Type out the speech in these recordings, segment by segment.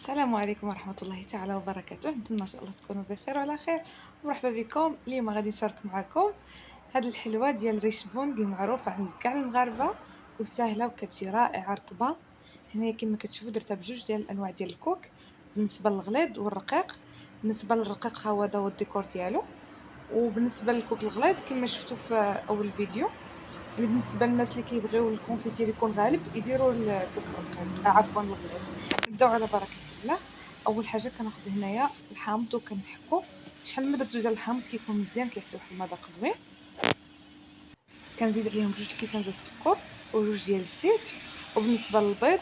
السلام عليكم ورحمة الله تعالى وبركاته. نتمنى ان شاء الله تكونوا بخير وعلى خير. مرحبا بكم. اليوم غادي نشارك معكم هاد الحلوة ديال ريش بوند المعروفة عند كاع المغاربة وسهلة وكتجي رائعة رطبة. هنايا كما كتشوفوا درتها بجوج ديال الانواع ديال الكوك بالنسبة للغليظ والرقيق. بالنسبة للرقيق ها هذا هو الديكور ديالو، وبالنسبة للكوك الغليظ كما شفتوا في اول فيديو، يعني بالنسبه للناس اللي كيبغيو الكونفيتير يكون غالب يديروا الكوك الرقيق، عفوا الغليظ. نبداو على بركه الله. اول حاجه كناخذ هنايا الحامض وكنحكو. شحال ما درتو ديال الحامض كيكون مزيان، كيعطي واحد المذاق زوين. كنزيد عليهم جوج الكيسان ديال السكر وجوج ديال الزيت. وبالنسبه للبيض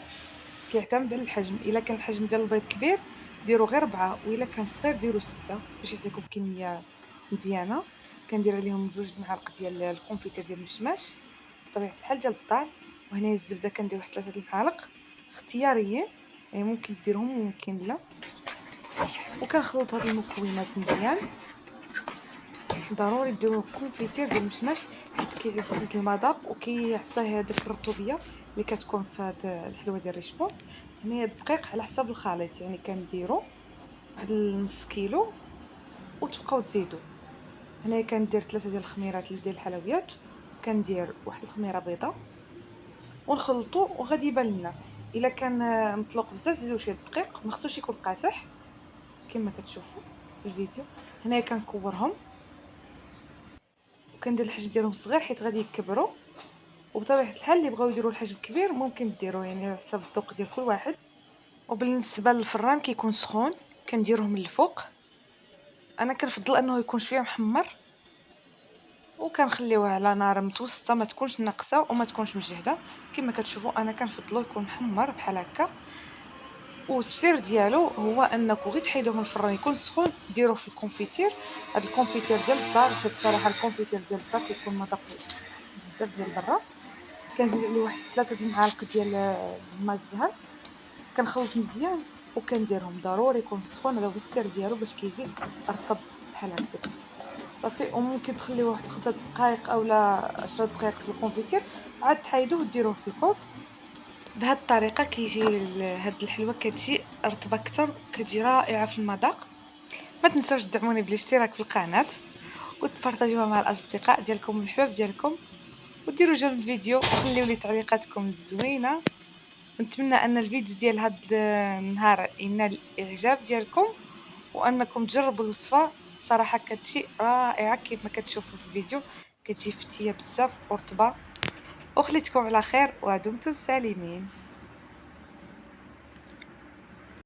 كيعتمد على الحجم، الا كان الحجم ديال البيض كبير ديروا غير 4، والا كان صغير ديروا 6 باش يعطيكم كميه مزيانه. كندير عليهم جوج المعالق ديال الكونفيتير ديال المشماش بطبيعه الحال ديال الدار. وهنا الزبده كندير واحد 3 المعالق اختياريين، يعني ممكن ديرهم وممكن لا. وكنخلط هاد المكونات مزيان. ضروري ديروا الكونفيتير ديال المشماش حيت كيعزز المذاق وكيعطيه هذيك الرطوبيه اللي كتكون في هاد الحلوه ديال الريشبون. هنايا الدقيق على حسب الخليط، يعني كنديروا واحد نص كيلو وتبقاو تزيدوا. هنايا كندير 3 ديال الخميرات ديال الحلويات، كندير واحد الخميره بيضاء ونخلطو وغادي يبان لنا. الا كان مطلوق بزاف زيدوا شويه الدقيق، ما خصوش يكون قاصح كما كتشوفوا في الفيديو. هنايا كنكورهم وكندير الحجم ديالهم صغير حيت غادي يكبروا. وبطبيعه الحال اللي بغاو يديروا الحجم كبير ممكن ديروا، يعني على حسب الذوق ديال كل واحد. وبالنسبه للفران كيكون سخون كنديرهم من الفوق. انا كنفضل انه يكون شويه محمر، وكنخليوه على نار متوسطه ما تكونش ناقصه وما تكونش مجهده. كما كتشوفوا انا كنفضلو يكون محمر بحال هكا. والسر ديالو هو انكم غير تحيدوه من الفران يكون سخون ديروه في الكونفيتير. هاد الكونفيتير ديال الدار، حيت صراحه الكونفيتير ديال الدار كيكون مذاق احسن بزاف ديال برا. كنزيد عليه واحد 3 د المعالق ديال الماء الزهر، كنخلط مزيان وكنديرهم. ضروري يكون سخون، هذا هو السر ديالو باش كيجي رطب بحال هكذا. صافي. وممكن تخليوه واحد 5 دقائق اولا 10 دقائق في الكونفيتير، عاد تحيدوه وديروه في الكوك. بهذه الطريقه كيجي هاد الحلوه كتجي رطبه اكثر، كتجي رائعه في المذاق. ما تنساوش تدعموني بالاشتراك في القناه وتبارطاجيوها مع الاصدقاء ديالكم والحباب ديالكم، وديروا جيم الفيديو وخليوا لي تعليقاتكم الزوينه. ونتمنى ان الفيديو ديال هاد النهار ينال الاعجاب ديالكم، وانكم تجربوا الوصفه. صراحه كتجي رائعه كيف ما كتشوفوا في الفيديو، كتجي فتيه بزاف ورطبه. وخليتكم على خير ودمتم سالمين.